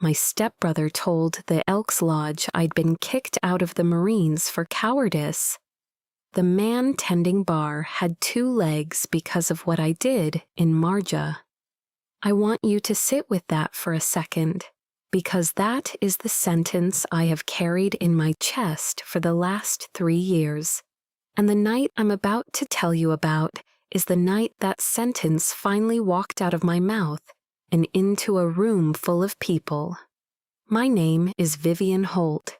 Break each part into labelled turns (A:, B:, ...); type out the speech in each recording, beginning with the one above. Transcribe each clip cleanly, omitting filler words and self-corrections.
A: my stepbrother told the Elks Lodge I'd been kicked out of the Marines for cowardice. The man tending bar had 2 legs because of what I did in Marja. I want you to sit with that for a second, because that is the sentence I have carried in my chest for the last 3 years. And the night I'm about to tell you about is the night that sentence finally walked out of my mouth and into a room full of people. My name is Vivian Holt.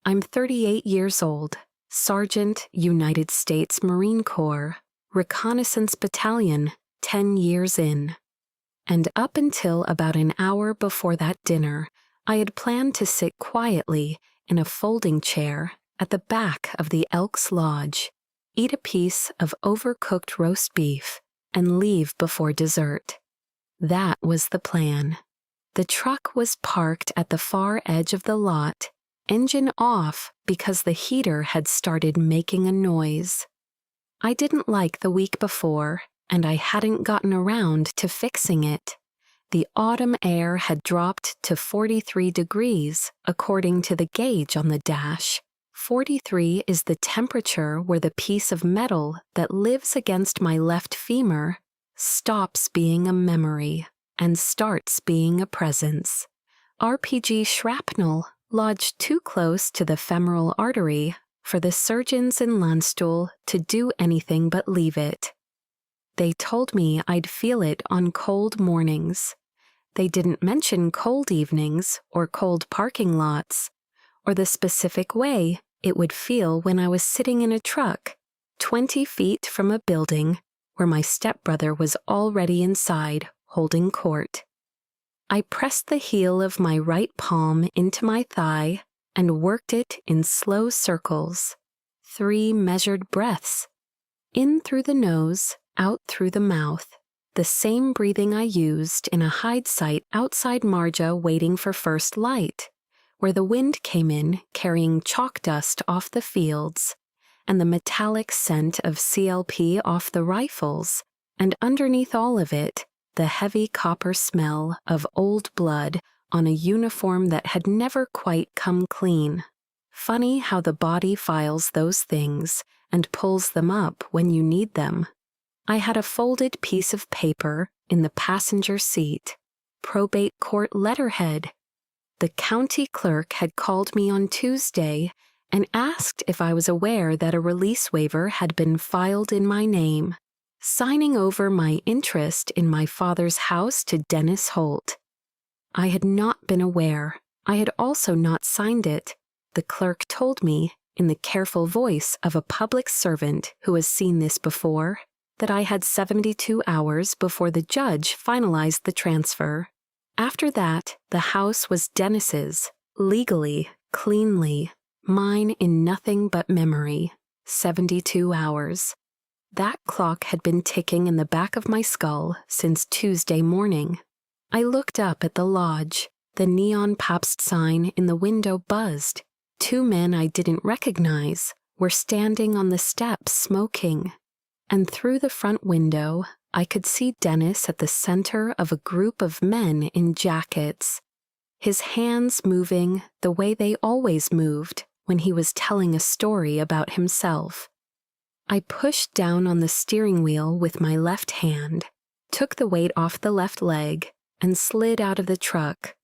A: I'm 38 years old, Sergeant, United States Marine Corps, Reconnaissance Battalion, 10 years in. And up until about an hour before that dinner, I had planned to sit quietly in a folding chair at the back of the Elks Lodge, eat a piece of overcooked roast beef, and leave before dessert. That was the plan. The truck was parked at the far edge of the lot, engine off because the heater had started making a noise. I didn't like the week before, and I hadn't gotten around to fixing it. The autumn air had dropped to 43 degrees, according to the gauge on the dash. 43 is the temperature where the piece of metal that lives against my left femur stops being a memory and starts being a presence. RPG shrapnel lodged too close to the femoral artery for the surgeons in Landstuhl to do anything but leave it. They told me I'd feel it on cold mornings. They didn't mention cold evenings or cold parking lots, or the specific way it would feel when I was sitting in a truck 20 feet from a building where my stepbrother was already inside holding court. I pressed the heel of my right palm into my thigh and worked it in slow circles, 3 measured breaths, in through the nose, out through the mouth, the same breathing I used in a hide site outside Marja waiting for first light, where the wind came in carrying chalk dust off the fields and the metallic scent of CLP off the rifles, and underneath all of it, the heavy copper smell of old blood on a uniform that had never quite come clean. Funny how the body files those things and pulls them up when you need them. I had a folded piece of paper in the passenger seat, probate court letterhead. The county clerk had called me on Tuesday and asked if I was aware that a release waiver had been filed in my name, signing over my interest in my father's house to Dennis Holt. I had not been aware. I had also not signed it. The clerk told me, in the careful voice of a public servant who has seen this before, that I had 72 hours before the judge finalized the transfer. After that, the house was Dennis's, legally, cleanly, mine in nothing but memory, 72 hours. That clock had been ticking in the back of my skull since Tuesday morning. I looked up at the lodge. The neon Pabst sign in the window buzzed. 2 men I didn't recognize were standing on the steps smoking. And through the front window, I could see Dennis at the center of a group of men in jackets, his hands moving the way they always moved when he was telling a story about himself. I pushed down on the steering wheel with my left hand, took the weight off the left leg, and slid out of the truck.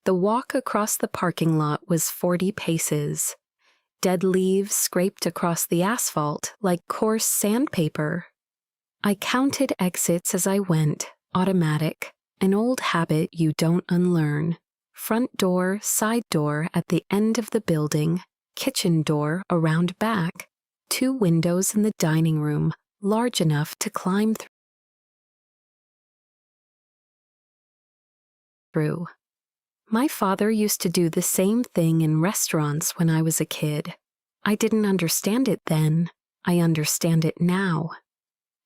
A: The walk across the parking lot was 40 paces. Dead leaves scraped across the asphalt like coarse sandpaper. I counted exits as I went, automatic, an old habit you don't unlearn. Front door, side door at the end of the building, kitchen door around back, 2 windows in the dining room, large enough to climb through. My father used to do the same thing in restaurants when I was a kid. I didn't understand it then. I understand it now.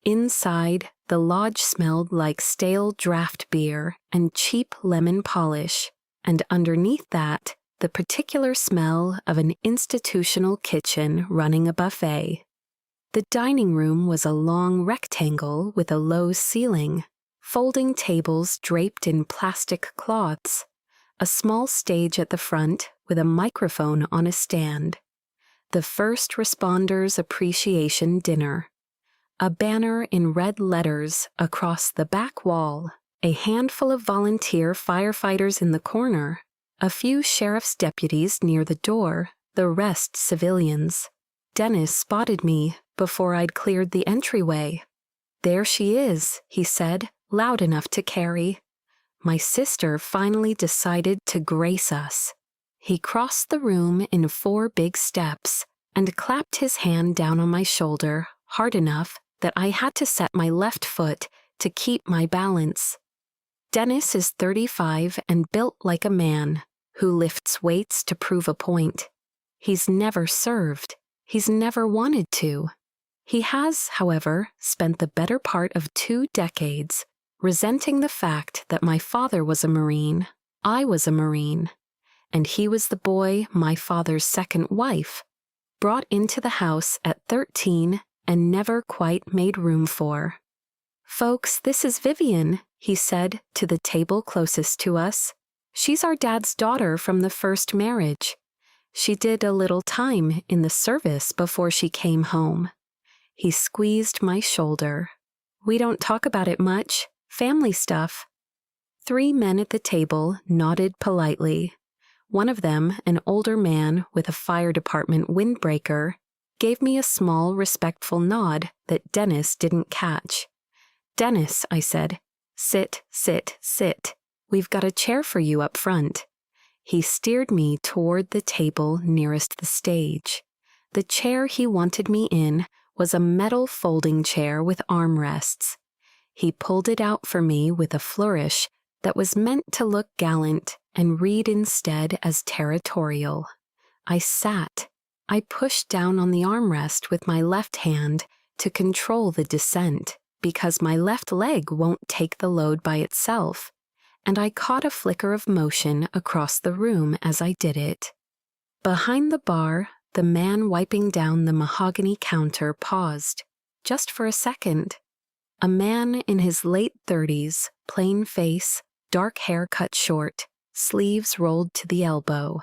A: Inside, the lodge smelled like stale draft beer and cheap lemon polish, and underneath that, the particular smell of an institutional kitchen running a buffet. The dining room was a long rectangle with a low ceiling, folding tables draped in plastic cloths, a small stage at the front with a microphone on a stand, the First Responders Appreciation Dinner, a banner in red letters across the back wall, a handful of volunteer firefighters in the corner, a few sheriff's deputies near the door, the rest civilians. Dennis spotted me before I'd cleared the entryway. "There she is," he said, loud enough to carry. "My sister finally decided to grace us." He crossed the room in 4 big steps and clapped his hand down on my shoulder hard enough that I had to set my left foot to keep my balance. Dennis is 35 and built like a man who lifts weights to prove a point. He's never served. He's never wanted to. He has, however, spent the better part of 2 decades resenting the fact that my father was a Marine, I was a Marine, and he was the boy my father's second wife brought into the house at 13 and never quite made room for. "Folks, this is Vivian," he said to the table closest to us. "She's our dad's daughter from the first marriage. She did a little time in the service before she came home." He squeezed my shoulder. "We don't talk about it much. Family stuff." 3 men at the table nodded politely. One of them, an older man with a fire department windbreaker, gave me a small, respectful nod that Dennis didn't catch. "Dennis," I said, "sit, sit, sit. We've got a chair for you up front." He steered me toward the table nearest the stage. The chair he wanted me in was a metal folding chair with armrests. He pulled it out for me with a flourish that was meant to look gallant and read instead as territorial. I sat. I pushed down on the armrest with my left hand to control the descent because my left leg won't take the load by itself, and I caught a flicker of motion across the room as I did it. Behind the bar, the man wiping down the mahogany counter paused, just for a second. A man in his late 30s, plain face, dark hair cut short, sleeves rolled to the elbow.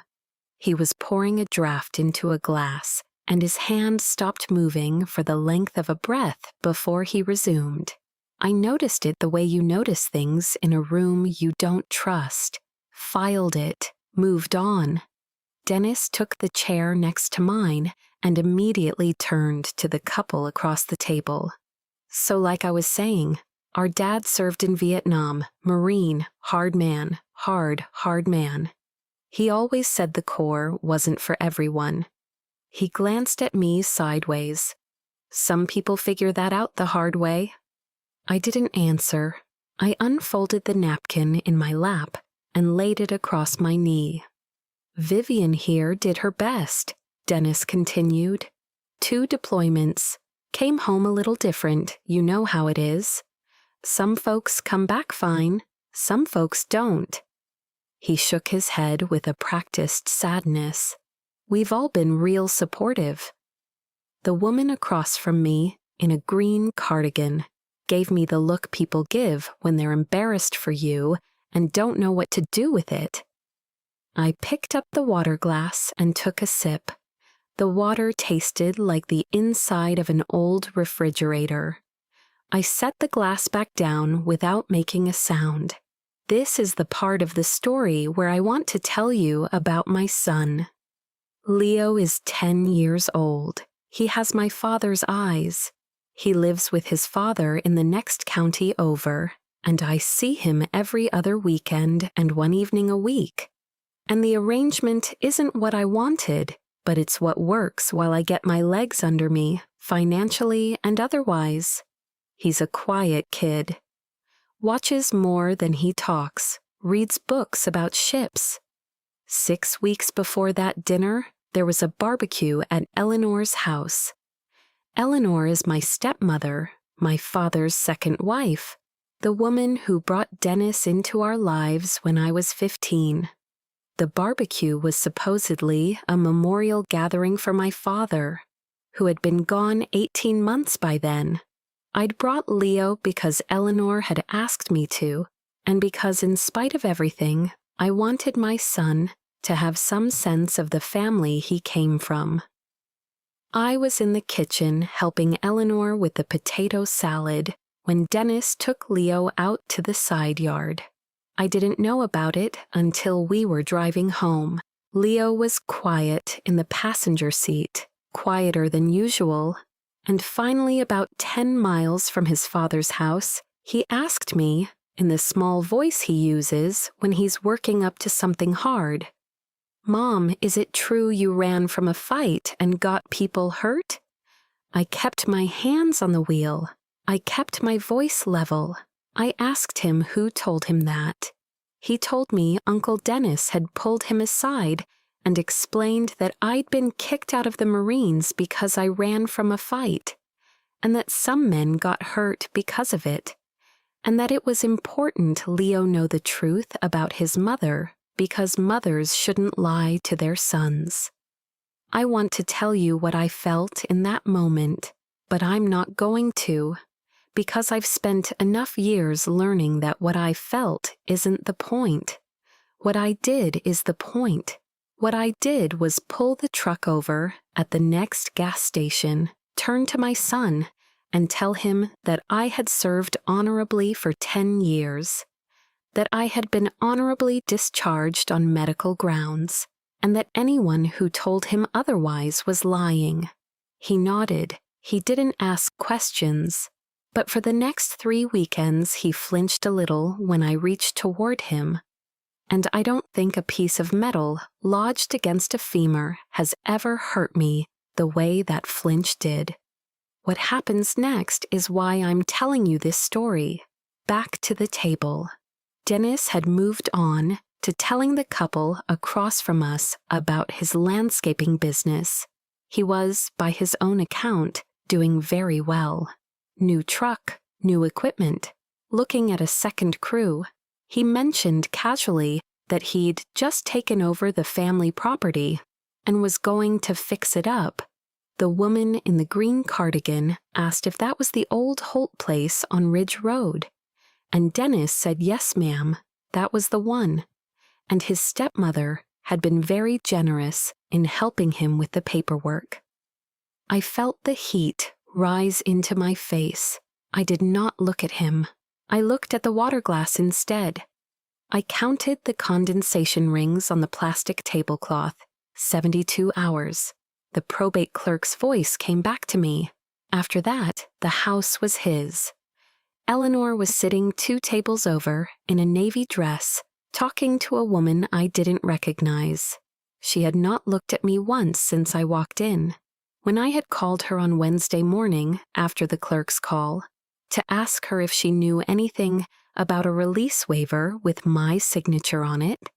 A: He was pouring a draft into a glass, and his hand stopped moving for the length of a breath before he resumed. I noticed it the way you notice things in a room you don't trust, filed it, moved on. Dennis took the chair next to mine and immediately turned to the couple across the table. "So like I was saying, our dad served in Vietnam, Marine, hard man, hard man. He always said the Corps wasn't for everyone." He glanced at me sideways. "Some people figure that out the hard way." I didn't answer. I unfolded the napkin in my lap and laid it across my knee. "Vivian here did her best," Dennis continued. "2 deployments. Came home a little different, you know how it is. Some folks come back fine, some folks don't." He shook his head with a practiced sadness. "We've all been real supportive." The woman across from me, in a green cardigan, gave me the look people give when they're embarrassed for you and don't know what to do with it. I picked up the water glass and took a sip. The water tasted like the inside of an old refrigerator. I set the glass back down without making a sound. This is the part of the story where I want to tell you about my son. Leo is 10 years old. He has my father's eyes. He lives with his father in the next county over, and I see him every other weekend and 1 evening a week. And the arrangement isn't what I wanted, but it's what works while I get my legs under me, financially and otherwise. He's a quiet kid. Watches more than he talks, reads books about ships. 6 weeks before that dinner, there was a barbecue at Eleanor's house. Eleanor is my stepmother, my father's second wife, the woman who brought Dennis into our lives when I was 15. The barbecue was supposedly a memorial gathering for my father, who had been gone 18 months by then. I'd brought Leo because Eleanor had asked me to, and because in spite of everything, I wanted my son to have some sense of the family he came from. I was in the kitchen helping Eleanor with the potato salad when Dennis took Leo out to the side yard. I didn't know about it until we were driving home. Leo was quiet in the passenger seat, quieter than usual, and finally about 10 miles from his father's house, he asked me, in the small voice he uses when he's working up to something hard, "Mom, is it true you ran from a fight and got people hurt?" I kept my hands on the wheel. I kept my voice level. I asked him who told him that. He told me Uncle Dennis had pulled him aside and explained that I'd been kicked out of the Marines because I ran from a fight, and that some men got hurt because of it, and that it was important Leo know the truth about his mother because mothers shouldn't lie to their sons. I want to tell you what I felt in that moment, but I'm not going to, because I've spent enough years learning that what I felt isn't the point. What I did is the point. What I did was pull the truck over at the next gas station, turn to my son, and tell him that I had served honorably for 10 years, that I had been honorably discharged on medical grounds, and that anyone who told him otherwise was lying. He nodded. He didn't ask questions, but for the next 3 weekends he flinched a little when I reached toward him, and I don't think a piece of metal lodged against a femur has ever hurt me the way that flinch did. What happens next is why I'm telling you this story. Back to the table. Dennis had moved on to telling the couple across from us about his landscaping business. He was, by his own account, doing very well. New truck, new equipment, looking at a second crew. He mentioned casually that he'd just taken over the family property and was going to fix it up. The woman in the green cardigan asked if that was the old Holt place on Ridge Road, and Dennis said yes, ma'am, that was the one, and his stepmother had been very generous in helping him with the paperwork. I felt the heat rise into my face. I did not look at him. I looked at the water glass instead. I counted the condensation rings on the plastic tablecloth. 72 hours. The probate clerk's voice came back to me. After that, the house was his. Eleanor was sitting 2 tables over in a navy dress, talking to a woman I didn't recognize. She had not looked at me once since I walked in. When I had called her on Wednesday morning after the clerk's call to ask her if she knew anything about a release waiver with my signature on it,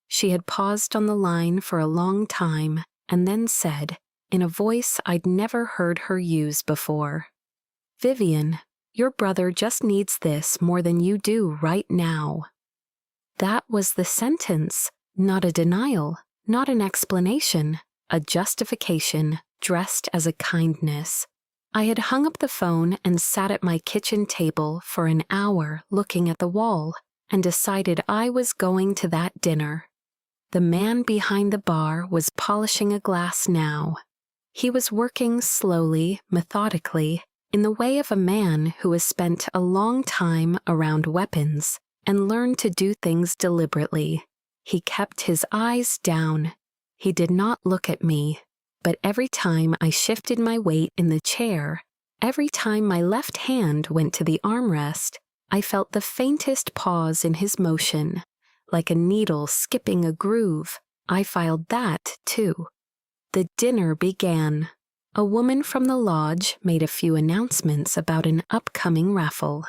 A: she had paused on the line for a long time and then said, in a voice I'd never heard her use before, "Vivian, your brother just needs this more than you do right now." That was the sentence, not a denial, not an explanation, a justification dressed as a kindness. I had hung up the phone and sat at my kitchen table for an hour looking at the wall and decided I was going to that dinner. The man behind the bar was polishing a glass now. He was working slowly, methodically, in the way of a man who has spent a long time around weapons and learned to do things deliberately. He kept his eyes down. He did not look at me, but every time I shifted my weight in the chair, every time my left hand went to the armrest, I felt the faintest pause in his motion, like a needle skipping a groove. I filed that, too. The dinner began. A woman from the lodge made a few announcements about an upcoming raffle.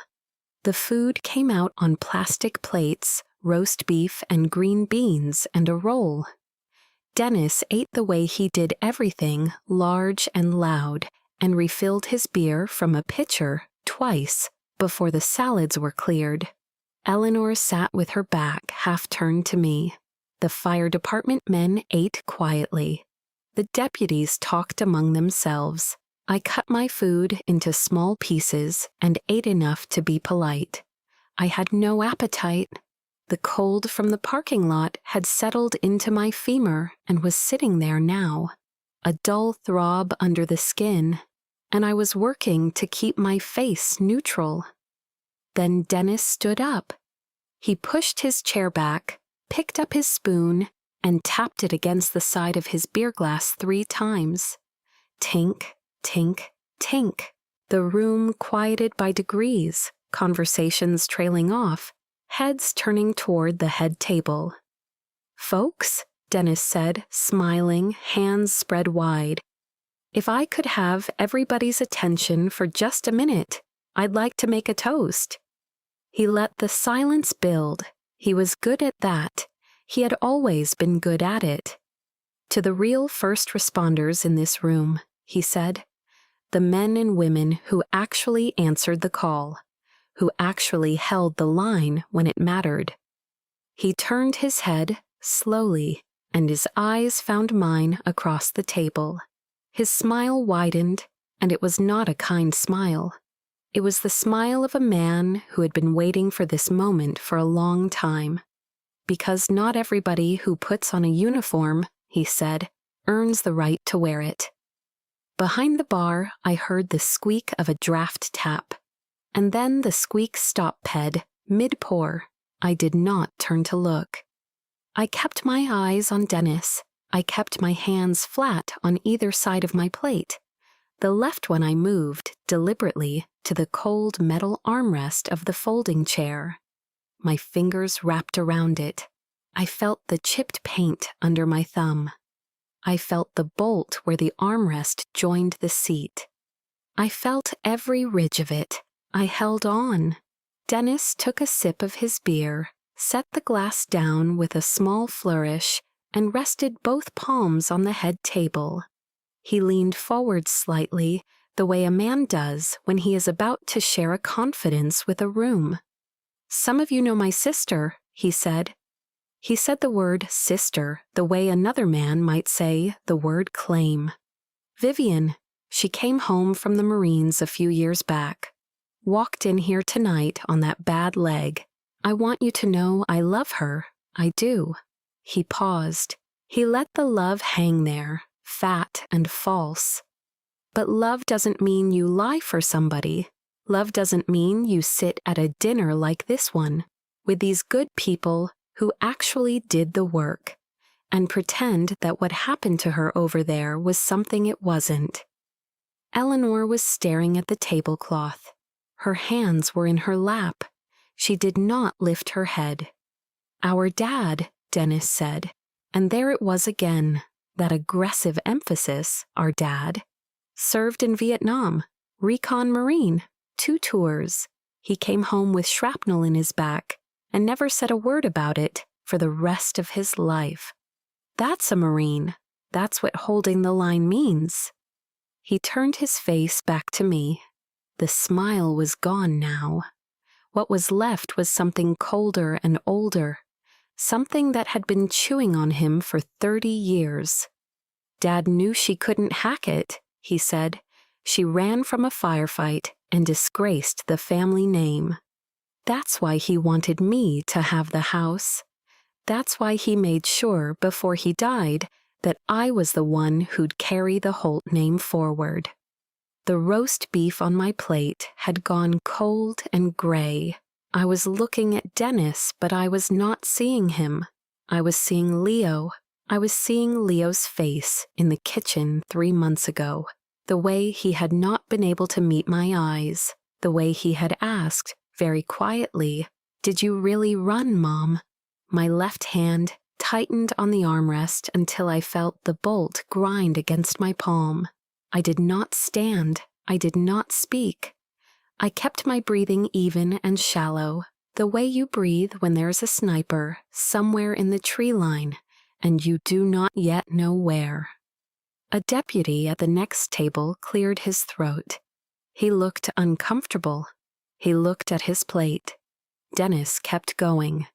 A: The food came out on plastic plates, roast beef and green beans and a roll. Dennis ate the way he did everything, large and loud, and refilled his beer from a pitcher twice before the salads were cleared. Eleanor sat with her back half turned to me. The fire department men ate quietly. The deputies talked among themselves. I cut my food into small pieces and ate enough to be polite. I had no appetite. The cold from the parking lot had settled into my femur and was sitting there now, a dull throb under the skin, and I was working to keep my face neutral. Then Dennis stood up. He pushed his chair back, picked up his spoon, and tapped it against the side of his beer glass 3 times. Tink, tink, tink. The room quieted by degrees, conversations trailing off, heads turning toward the head table. "Folks," Dennis said, smiling, hands spread wide, "if I could have everybody's attention for just a minute, I'd like to make a toast." He let the silence build. He was good at that. He had always been good at it. "To the real first responders in this room," he said, "the men and women who actually answered the call, who actually held the line when it mattered." He turned his head, slowly, and his eyes found mine across the table. His smile widened, and it was not a kind smile. It was the smile of a man who had been waiting for this moment for a long time. "Because not everybody who puts on a uniform," he said, "earns the right to wear it." Behind the bar, I heard the squeak of a draft tap, and then the squeak stop-ped, mid-pour. I did not turn to look. I kept my eyes on Dennis. I kept my hands flat on either side of my plate. The left one I moved, deliberately, to the cold metal armrest of the folding chair. My fingers wrapped around it. I felt the chipped paint under my thumb. I felt the bolt where the armrest joined the seat. I felt every ridge of it. I held on. Dennis took a sip of his beer, set the glass down with a small flourish, and rested both palms on the head table. He leaned forward slightly, the way a man does when he is about to share a confidence with a room. "Some of you know my sister," he said. He said the word sister the way another man might say the word claim. "Vivian. She came home from the Marines a few years back. Walked in here tonight on that bad leg. I want you to know I love her. I do." He paused. He let the love hang there, fat and false. But love doesn't mean you lie for somebody. Love doesn't mean you sit at a dinner like this one, with these good people who actually did the work, and pretend that what happened to her over there was something it wasn't. Eleanor was staring at the tablecloth. Her hands were in her lap. She did not lift her head. "Our dad," Dennis said, and there it was again, that aggressive emphasis, our dad. "Served in Vietnam, recon Marine, 2 tours. He came home with shrapnel in his back and never said a word about it for the rest of his life. That's a Marine. That's what holding the line means." He turned his face back to me. The smile was gone now. What was left was something colder and older, something that had been chewing on him for 30 years. "Dad knew she couldn't hack it," he said. "She ran from a firefight and disgraced the family name. That's why he wanted me to have the house. That's why he made sure before he died that I was the one who'd carry the Holt name forward." The roast beef on my plate had gone cold and gray. I was looking at Dennis, but I was not seeing him. I was seeing Leo. I was seeing Leo's face in the kitchen 3 months ago, the way he had not been able to meet my eyes, the way he had asked, very quietly, "Did you really run, Mom?" My left hand tightened on the armrest until I felt the bolt grind against my palm. I did not stand. I did not speak. I kept my breathing even and shallow, the way you breathe when there's a sniper somewhere in the tree line, and you do not yet know where. A deputy at the next table cleared his throat. He looked uncomfortable. He looked at his plate. Dennis kept going.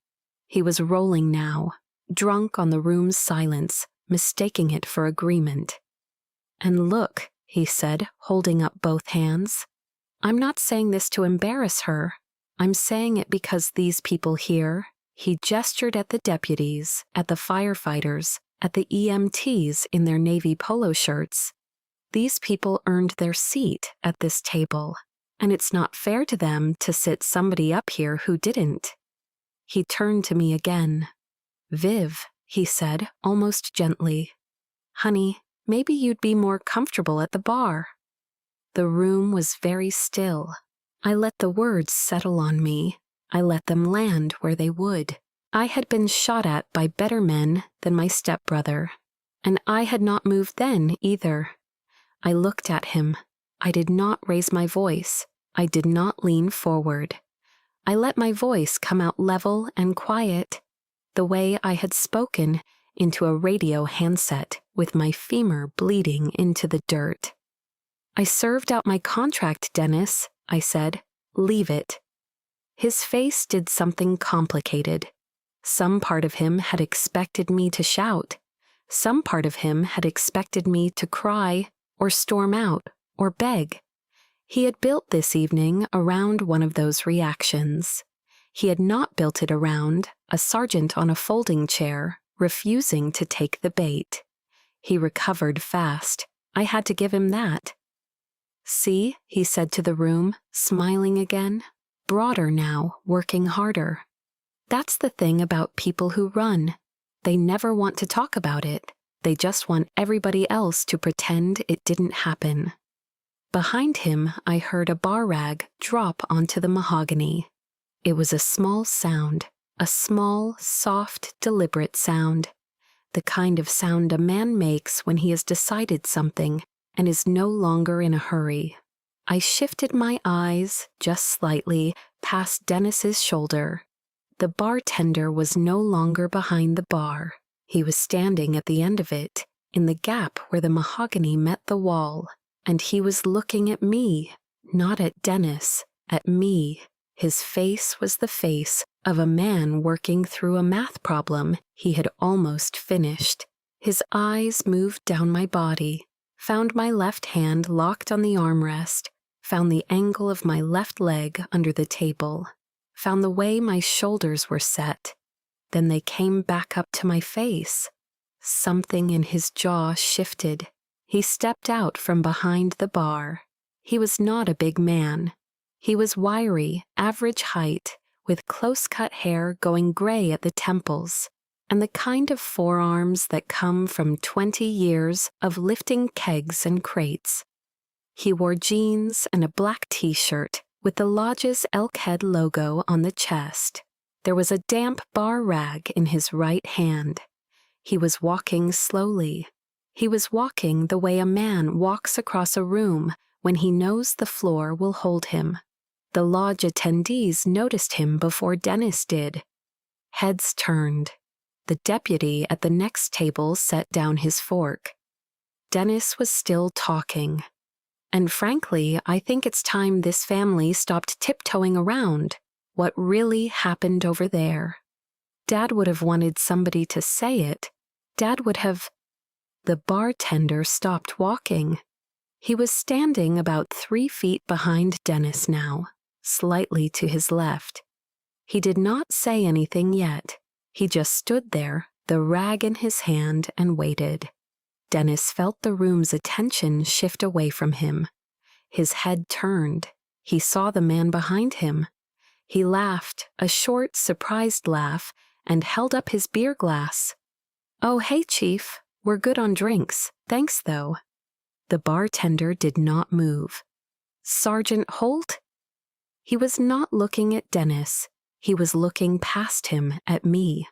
A: He was rolling now, drunk on the room's silence, mistaking it for agreement. "And look," he said, holding up both hands. "I'm not saying this to embarrass her. I'm saying it because these people here," He gestured at the deputies, at the firefighters, at the EMTs in their navy polo shirts. These people earned their seat at this table, and it's not fair to them to sit somebody up here who didn't. He turned to me again. "Viv," he said, almost gently. "Honey, maybe you'd be more comfortable at the bar." The room was very still. I let the words settle on me. I let them land where they would. I had been shot at by better men than my stepbrother, and I had not moved then either. I looked at him. I did not raise my voice. I did not lean forward. I let my voice come out level and quiet, the way I had spoken into a radio handset with my femur bleeding into the dirt. "I served out my contract, Dennis," I said. "Leave it." His face did something complicated. Some part of him had expected me to shout. Some part of him had expected me to cry or storm out or beg. He had built this evening around one of those reactions. He had not built it around a sergeant on a folding chair refusing to take the bait. He recovered fast. I had to give him that. "See," he said to the room, smiling again, broader now, working harder. "That's the thing about people who run. They never want to talk about it. They just want everybody else to pretend it didn't happen." Behind him, I heard a bar rag drop onto the mahogany. It was a small sound, a small, soft, deliberate sound, the kind of sound a man makes when he has decided something and is no longer in a hurry. I shifted my eyes, just slightly, past Dennis's shoulder. The bartender was no longer behind the bar. He was standing at the end of it, in the gap where the mahogany met the wall, and he was looking at me, not at Dennis, at me. His face was the face of a man working through a math problem he had almost finished. His eyes moved down my body, found my left hand locked on the armrest, found the angle of my left leg under the table, found the way my shoulders were set. Then they came back up to my face. Something in his jaw shifted. He stepped out from behind the bar. He was not a big man. He was wiry, average height, with close-cut hair going gray at the temples, and the kind of forearms that come from 20 years of lifting kegs and crates. He wore jeans and a black t-shirt with the lodge's Elkhead logo on the chest. There was a damp bar rag in his right hand. He was walking slowly. He was walking the way a man walks across a room when he knows the floor will hold him. The lodge attendees noticed him before Dennis did. Heads turned. The deputy at the next table set down his fork. Dennis was still talking. And frankly, I think it's time this family stopped tiptoeing around what really happened over there. Dad would have wanted somebody to say it. Dad would have... The bartender stopped walking. He was standing about 3 feet behind Dennis now, slightly to his left. He did not say anything yet. He just stood there, the rag in his hand, and waited. Dennis felt the room's attention shift away from him. His head turned. He saw the man behind him. He laughed, a short, surprised laugh, and held up his beer glass. "Oh, hey, Chief. We're good on drinks. Thanks, though." The bartender did not move. "Sergeant Holt?" He was not looking at Dennis. He was looking past him at me.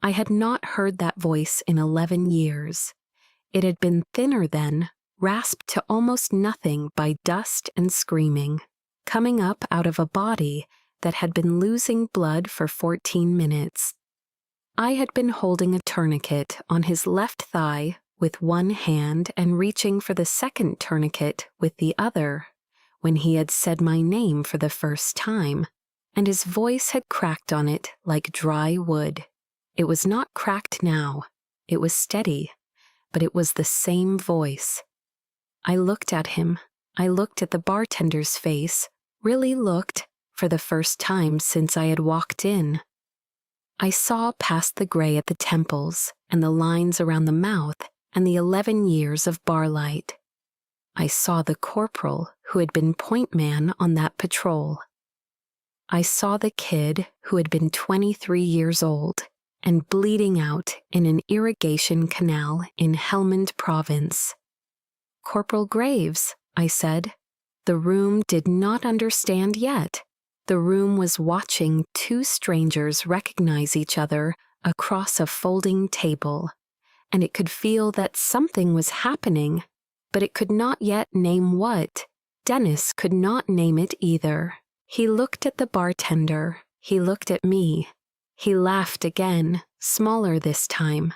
A: I had not heard that voice in 11 years. It had been thinner then, rasped to almost nothing by dust and screaming, coming up out of a body that had been losing blood for 14 minutes. I had been holding a tourniquet on his left thigh with one hand and reaching for the second tourniquet with the other when he had said my name for the first time, and his voice had cracked on it like dry wood. It was not cracked now. It was steady, but it was the same voice. I looked at him. I looked at the bartender's face, really looked, for the first time since I had walked in. I saw past the gray at the temples and the lines around the mouth and the 11 years of bar light. I saw the corporal who had been point man on that patrol. I saw the kid who had been 23 years old and bleeding out in an irrigation canal in Helmand Province. "Corporal Graves," I said. The room did not understand yet. The room was watching two strangers recognize each other across a folding table, and it could feel that something was happening, but it could not yet name what. Dennis could not name it either. He looked at the bartender. He looked at me. He laughed again, smaller this time.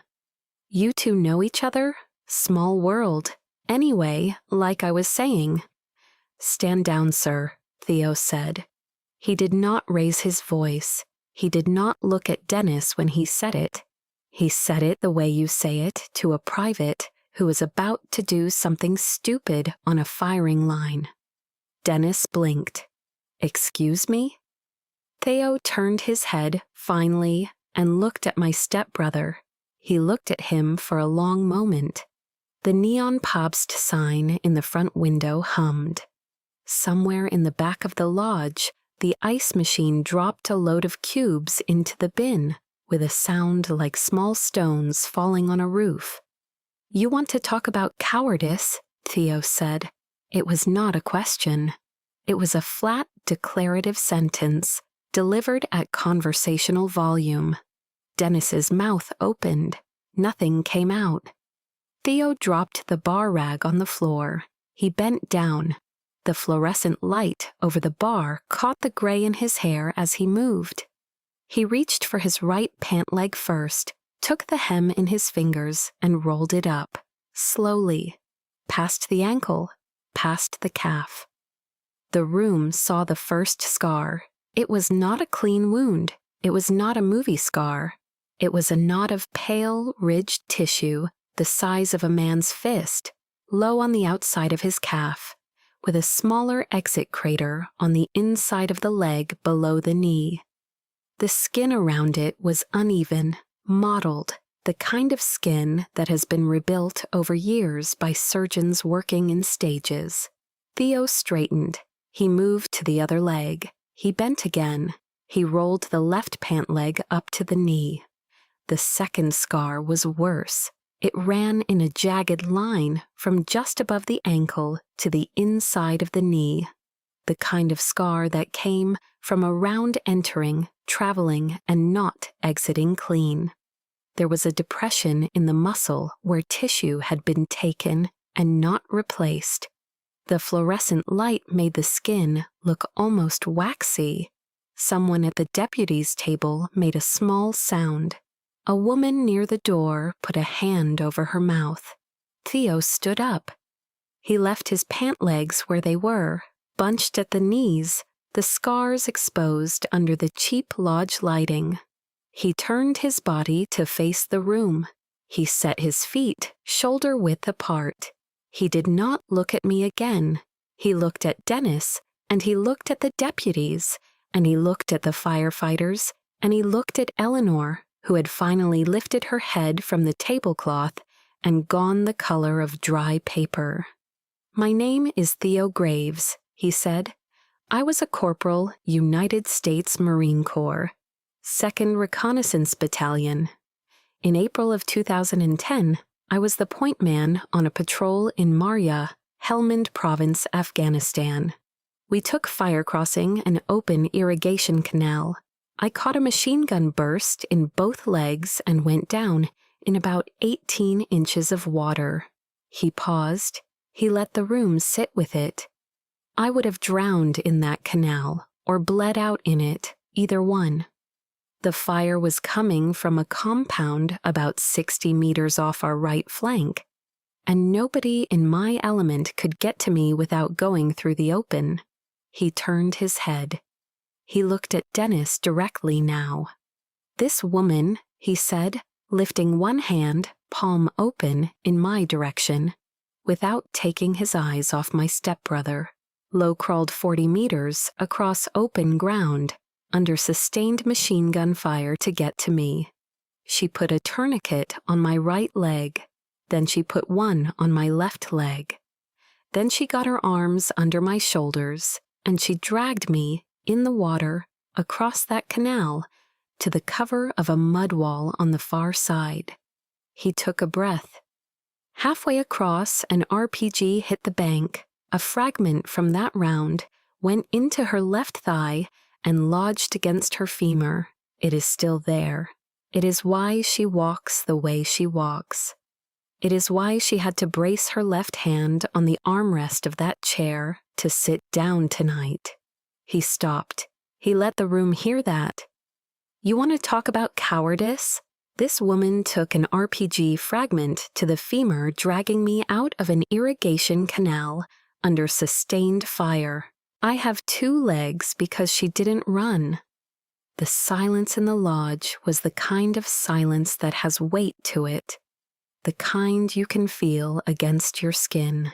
A: "You two know each other? Small world. Anyway, like I was saying." "Stand down, sir," Theo said. He did not raise his voice. He did not look at Dennis when he said it. He said it the way you say it to a private who is about to do something stupid on a firing line. Dennis blinked. "Excuse me?" Theo turned his head, finally, and looked at my stepbrother. He looked at him for a long moment. The neon Papst sign in the front window hummed. Somewhere in the back of the lodge, the ice machine dropped a load of cubes into the bin with a sound like small stones falling on a roof. "You want to talk about cowardice?" Theo said. It was not a question. It was a flat, declarative sentence, delivered at conversational volume. Dennis's mouth opened. Nothing came out. Theo dropped the bar rag on the floor. He bent down. The fluorescent light over the bar caught the gray in his hair as he moved. He reached for his right pant leg first, took the hem in his fingers, and rolled it up, slowly, past the ankle, past the calf. The room saw the first scar. It was not a clean wound. It was not a movie scar. It was a knot of pale, ridged tissue the size of a man's fist, low on the outside of his calf, with a smaller exit crater on the inside of the leg below the knee. The skin around it was uneven, mottled, the kind of skin that has been rebuilt over years by surgeons working in stages. Theo straightened. He moved to the other leg. He bent again. He rolled the left pant leg up to the knee. The second scar was worse. It ran in a jagged line from just above the ankle to the inside of the knee, the kind of scar that came from a round entering, traveling, and not exiting clean. There was a depression in the muscle where tissue had been taken and not replaced. The fluorescent light made the skin look almost waxy. Someone at the deputy's table made a small sound. A woman near the door put a hand over her mouth. Theo stood up. He left his pant legs where they were, bunched at the knees, the scars exposed under the cheap lodge lighting. He turned his body to face the room. He set his feet shoulder-width apart. He did not look at me again. He looked at Dennis, and he looked at the deputies, and he looked at the firefighters, and he looked at Eleanor, who had finally lifted her head from the tablecloth and gone the color of dry paper. "My name is Theo Graves," he said. "I was a corporal, United States Marine Corps, 2nd Reconnaissance Battalion. In April of 2010, I was the point man on a patrol in Marya, Helmand Province, Afghanistan. We took fire crossing an open irrigation canal. I caught a machine gun burst in both legs and went down in about 18 inches of water." He paused. He let the room sit with it. "I would have drowned in that canal or bled out in it, either one. The fire was coming from a compound about 60 meters off our right flank, and nobody in my element could get to me without going through the open." He turned his head. He looked at Dennis directly now. "This woman," he said, lifting one hand, palm open, in my direction, without taking his eyes off my stepbrother, low-crawled 40 meters across open ground, under sustained machine gun fire to get to me. She put a tourniquet on my right leg, then she put one on my left leg. Then she got her arms under my shoulders, and she dragged me, in the water, across that canal, to the cover of a mud wall on the far side. He took a breath. Halfway across, an RPG hit the bank. A fragment from that round went into her left thigh and lodged against her femur. It is still there. It is why she walks the way she walks. It is why she had to brace her left hand on the armrest of that chair to sit down tonight. He stopped. He let the room hear that. You want to talk about cowardice? This woman took an RPG fragment to the femur, dragging me out of an irrigation canal under sustained fire. I have 2 legs because she didn't run. The silence in the lodge was the kind of silence that has weight to it, the kind you can feel against your skin.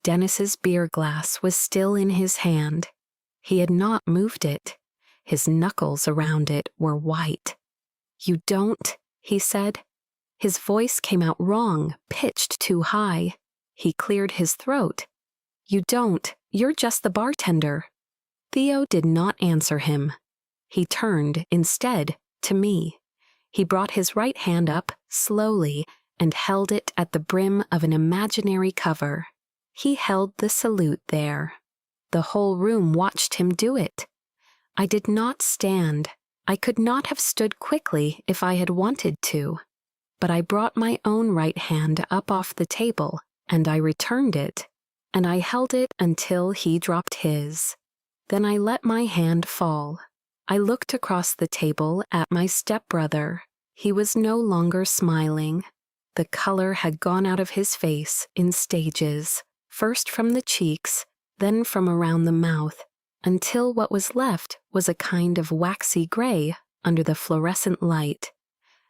A: Dennis's beer glass was still in his hand. He had not moved it. His knuckles around it were white. You don't, he said. His voice came out wrong, pitched too high. He cleared his throat. You don't, you're just the bartender. Theo did not answer him. He turned, instead, to me. He brought his right hand up, slowly, and held it at the brim of an imaginary cover. He held the salute there. The whole room watched him do it. I did not stand. I could not have stood quickly if I had wanted to. But I brought my own right hand up off the table, and I returned it, and I held it until he dropped his. Then I let my hand fall. I looked across the table at my stepbrother. He was no longer smiling. The color had gone out of his face in stages, first from the cheeks, then from around the mouth, until what was left was a kind of waxy gray under the fluorescent light,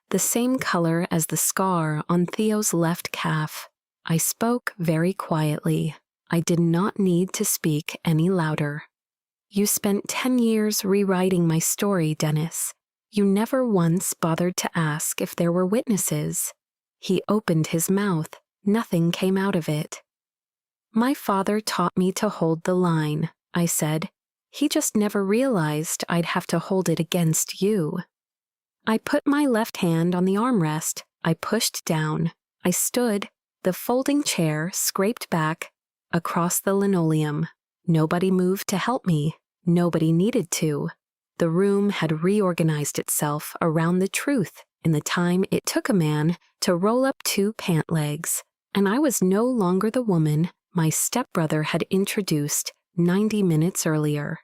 A: the same color as the scar on Theo's left calf. I spoke very quietly. I did not need to speak any louder. You spent 10 years rewriting my story, Dennis. You never once bothered to ask if there were witnesses. He opened his mouth. Nothing came out of it. My father taught me to hold the line, I said. He just never realized I'd have to hold it against you. I put my left hand on the armrest. I pushed down. I stood. The folding chair scraped back across the linoleum. Nobody moved to help me. Nobody needed to. The room had reorganized itself around the truth in the time it took a man to roll up 2 pant legs, and I was no longer the woman my stepbrother had introduced 90 minutes earlier.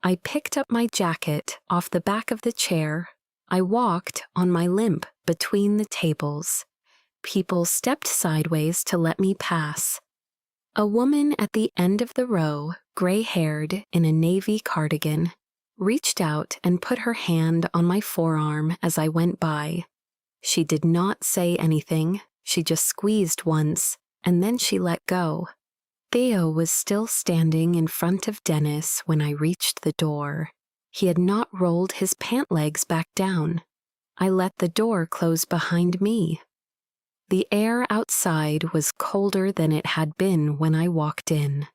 A: I picked up my jacket off the back of the chair. I walked on my limp between the tables. People stepped sideways to let me pass. A woman at the end of the row, gray-haired in a navy cardigan, reached out and put her hand on my forearm as I went by. She did not say anything. She just squeezed once, and then she let go. Theo was still standing in front of Dennis when I reached the door. He had not rolled his pant legs back down. I let the door close behind me. The air outside was colder than it had been when I walked in.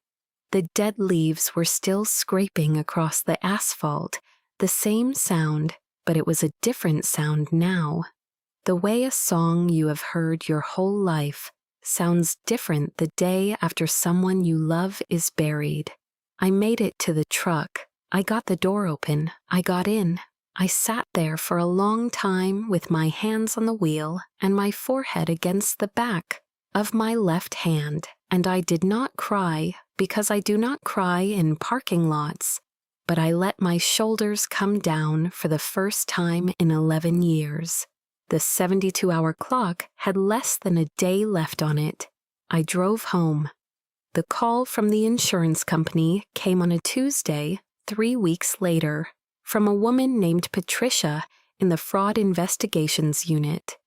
A: The dead leaves were still scraping across the asphalt, the same sound, but it was a different sound now. The way a song you have heard your whole life sounds different the day after someone you love is buried. I made it to the truck. I got the door open. I got in. I sat there for a long time with my hands on the wheel and my forehead against the back of my left hand, and I did not cry because I do not cry in parking lots, but I let my shoulders come down for the first time in 11 years. The 72-hour clock had less than a day left on it. I drove home. The call from the insurance company came on a Tuesday, 3 weeks later, from a woman named Patricia in the Fraud Investigations Unit.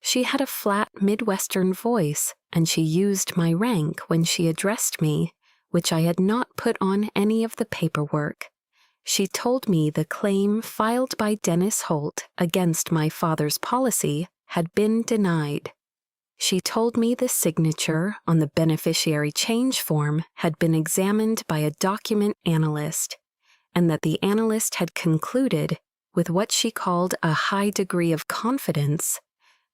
A: She had a flat Midwestern voice, and she used my rank when she addressed me, which I had not put on any of the paperwork. She told me the claim filed by Dennis Holt against my father's policy had been denied. She told me the signature on the beneficiary change form had been examined by a document analyst, and that the analyst had concluded, with what she called a high degree of confidence,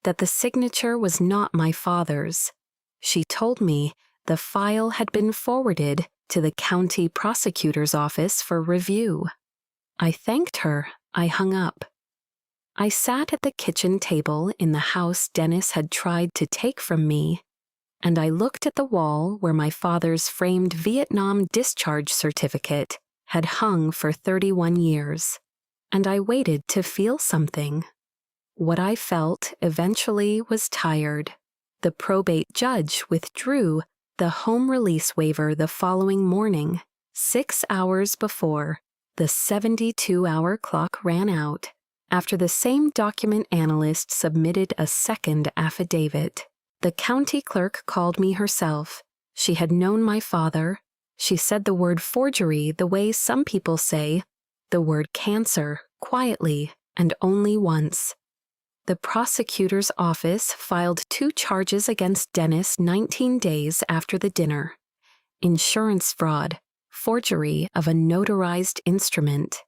A: that the signature was not my father's. She told me the file had been forwarded to the county prosecutor's office for review. I thanked her. I hung up. I sat at the kitchen table in the house Dennis had tried to take from me, and I looked at the wall where my father's framed Vietnam discharge certificate had hung for 31 years, and I waited to feel something. What I felt eventually was tired. The probate judge withdrew the home release waiver the following morning, 6 hours before the 72-hour clock ran out, after the same document analyst submitted a second affidavit. The county clerk called me herself. She had known my father. She said the word forgery the way some people say the word cancer, quietly and only once. The prosecutor's office filed 2 charges against Dennis 19 days after the dinner: insurance fraud, forgery of a notarized instrument.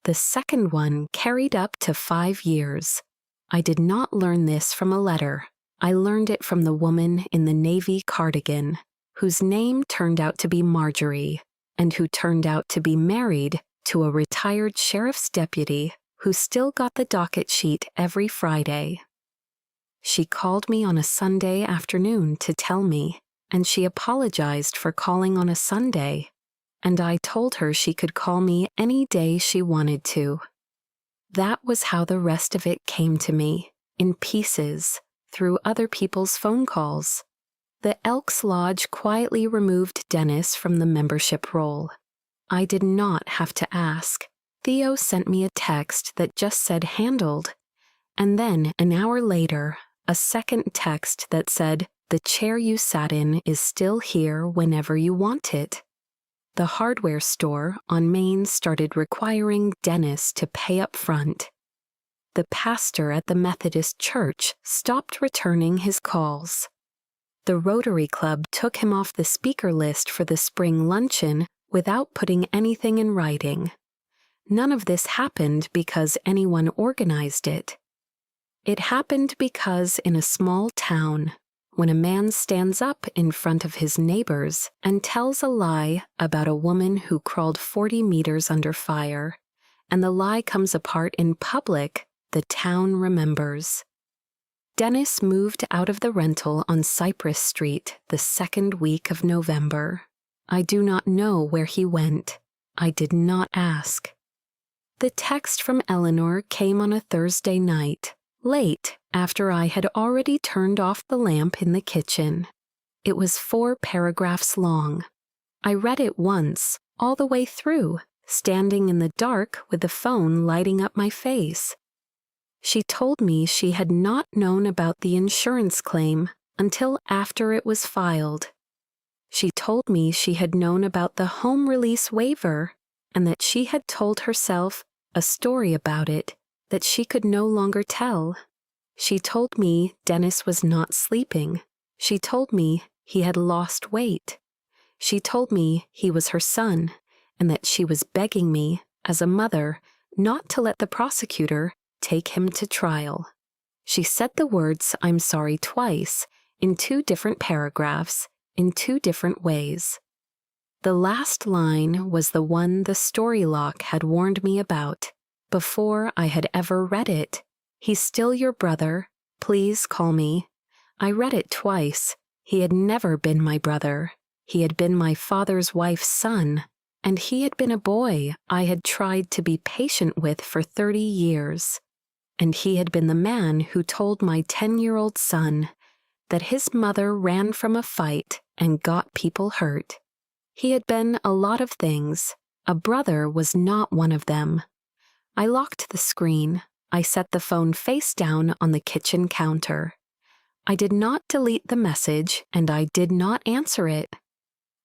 A: The second one carried up to 5 years. I did not learn this from a letter. I learned it from the woman in the navy cardigan, whose name turned out to be Marjorie, and who turned out to be married to a retired sheriff's deputy who still got the docket sheet every Friday. She called me on a Sunday afternoon to tell me, and she apologized for calling on a Sunday, and I told her she could call me any day she wanted to. That was how the rest of it came to me, in pieces, through other people's phone calls. The Elks Lodge quietly removed Dennis from the membership roll. I did not have to ask. Theo sent me a text that just said handled, and then an hour later, a second text that said, the chair you sat in is still here whenever you want it. The hardware store on Main started requiring Dennis to pay up front. The pastor at the Methodist church stopped returning his calls. The Rotary Club took him off the speaker list for the spring luncheon without putting anything in writing. None of this happened because anyone organized it. It happened because in a small town, when a man stands up in front of his neighbors and tells a lie about a woman who crawled 40 meters under fire, and the lie comes apart in public, the town remembers. Dennis moved out of the rental on Cypress Street the second week of November. I do not know where he went. I did not ask. The text from Eleanor came on a Thursday night, late after I had already turned off the lamp in the kitchen. It was 4 paragraphs long. I read it once, all the way through, standing in the dark with the phone lighting up my face. She told me she had not known about the insurance claim until after it was filed. She told me she had known about the home release waiver and that she had told herself a story about it that she could no longer tell. She told me Dennis was not sleeping. She told me he had lost weight. She told me he was her son and that she was begging me, as a mother, not to let the prosecutor take him to trial. She said the words "I'm sorry" twice, in 2 different paragraphs, in 2 different ways. The last line was the one the story lock had warned me about, before I had ever read it. He's still your brother. Please call me. I read it twice. He had never been my brother. He had been my father's wife's son, and he had been a boy I had tried to be patient with for 30 years. And he had been the man who told my 10-year-old son that his mother ran from a fight and got people hurt. He had been a lot of things. A brother was not one of them. I locked the screen. I set the phone face down on the kitchen counter. I did not delete the message, and I did not answer it.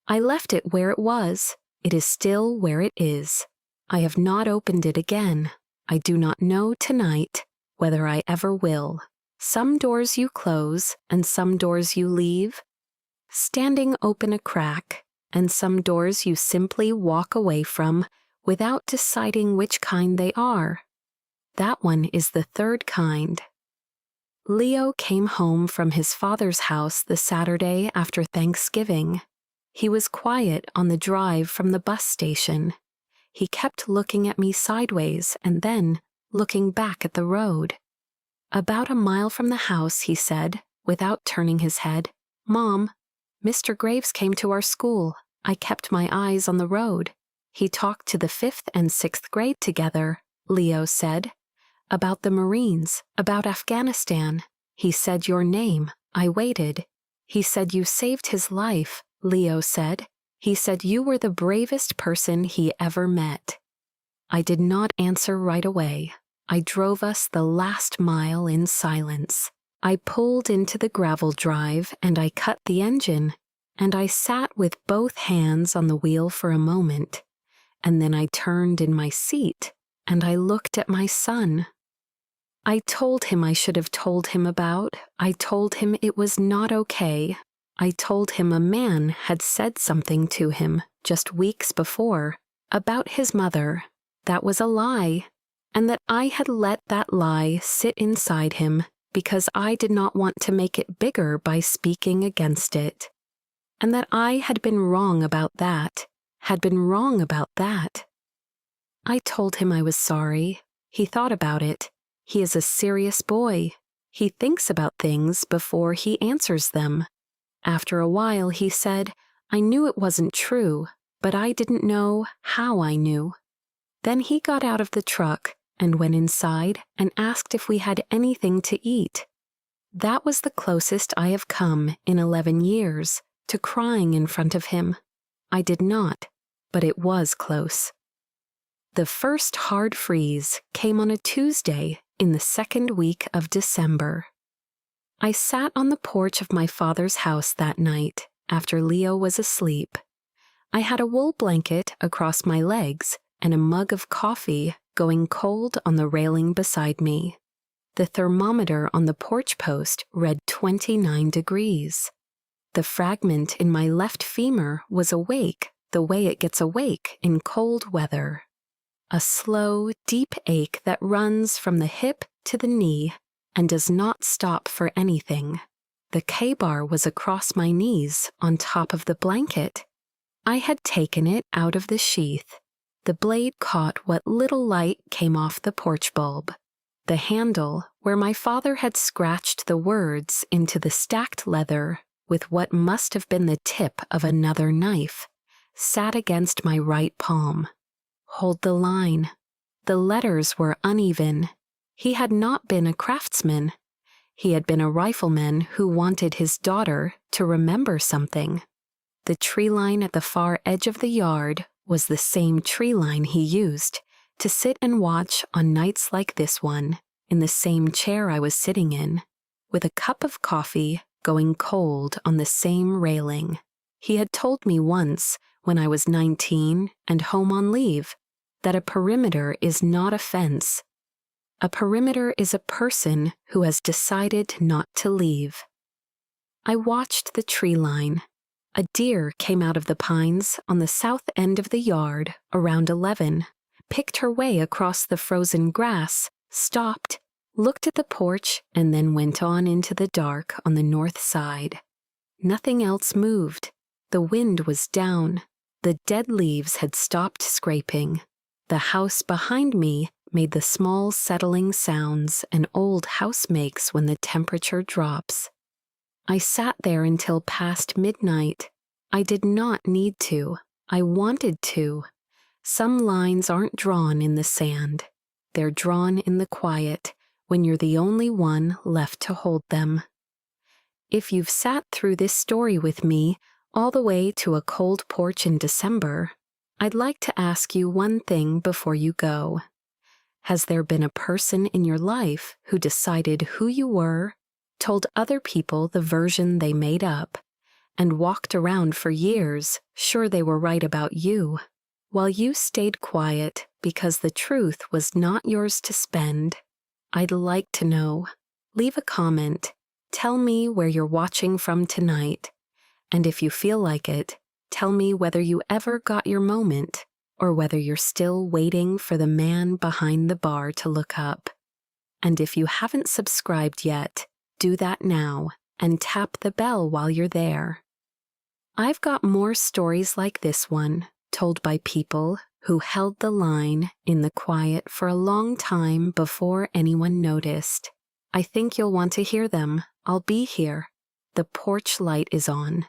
A: I left it where it was. It is still where it is. I have not opened it again. I do not know tonight whether I ever will. Some doors you close, and some doors you leave, standing open a crack, and some doors you simply walk away from without deciding which kind they are. That one is the third kind. Leo came home from his father's house the Saturday after Thanksgiving. He was quiet on the drive from the bus station. He kept looking at me sideways and then looking back at the road. About a mile from the house, he said, without turning his head, "Mom, Mr. Graves came to our school. I kept my eyes on the road. He talked to the 5th and 6th grade together," Leo said. "About the Marines, about Afghanistan. He said your name. I waited. He said you saved his life," Leo said. "He said you were the bravest person he ever met." I did not answer right away. I drove us the last mile in silence. I pulled into the gravel drive and I cut the engine, and I sat with both hands on the wheel for a moment, and then I turned in my seat and I looked at my son. I told him I should have told him about. I told him it was not okay. I told him a man had said something to him just weeks before about his mother. That was a lie, and that I had let that lie sit inside him because I did not want to make it bigger by speaking against it, and that I had been wrong about that, had been wrong about that. I told him I was sorry. He thought about it. He is a serious boy. He thinks about things before he answers them. After a while, he said, "I knew it wasn't true, but I didn't know how I knew." Then he got out of the truck and went inside and asked if we had anything to eat. That was the closest I have come in 11 years to crying in front of him. I did not, but it was close. The first hard freeze came on a Tuesday in the second week of December. I sat on the porch of my father's house that night after Leo was asleep. I had a wool blanket across my legs and a mug of coffee going cold on the railing beside me. The thermometer on the porch post read 29 degrees. The fragment in my left femur was awake the way it gets awake in cold weather. A slow, deep ache that runs from the hip to the knee and does not stop for anything. The K-bar was across my knees on top of the blanket. I had taken it out of the sheath. The blade caught what little light came off the porch bulb. The handle, where my father had scratched the words into the stacked leather with what must have been the tip of another knife, sat against my right palm. Hold the line. The letters were uneven. He had not been a craftsman. He had been a rifleman who wanted his daughter to remember something. The tree line at the far edge of the yard was the same tree line he used to sit and watch on nights like this one, in the same chair I was sitting in, with a cup of coffee going cold on the same railing. He had told me once, when I was 19 and home on leave, that a perimeter is not a fence. A perimeter is a person who has decided not to leave. I watched the tree line. A deer came out of the pines on the south end of the yard around 11, picked her way across the frozen grass, stopped, looked at the porch, and then went on into the dark on the north side. Nothing else moved. The wind was down. The dead leaves had stopped scraping. The house behind me made the small settling sounds an old house makes when the temperature drops. I sat there until past midnight. I did not need to. I wanted to. Some lines aren't drawn in the sand. They're drawn in the quiet when you're the only one left to hold them. If you've sat through this story with me all the way to a cold porch in December, I'd like to ask you one thing before you go. Has there been a person in your life who decided who you were, told other people the version they made up, and walked around for years sure they were right about you? While you stayed quiet because the truth was not yours to spend, I'd like to know. Leave a comment. Tell me where you're watching from tonight. And if you feel like it, tell me whether you ever got your moment or whether you're still waiting for the man behind the bar to look up. And if you haven't subscribed yet, do that now and tap the bell while you're there. I've got more stories like this one, told by people who held the line in the quiet for a long time before anyone noticed. I think you'll want to hear them. I'll be here. The porch light is on.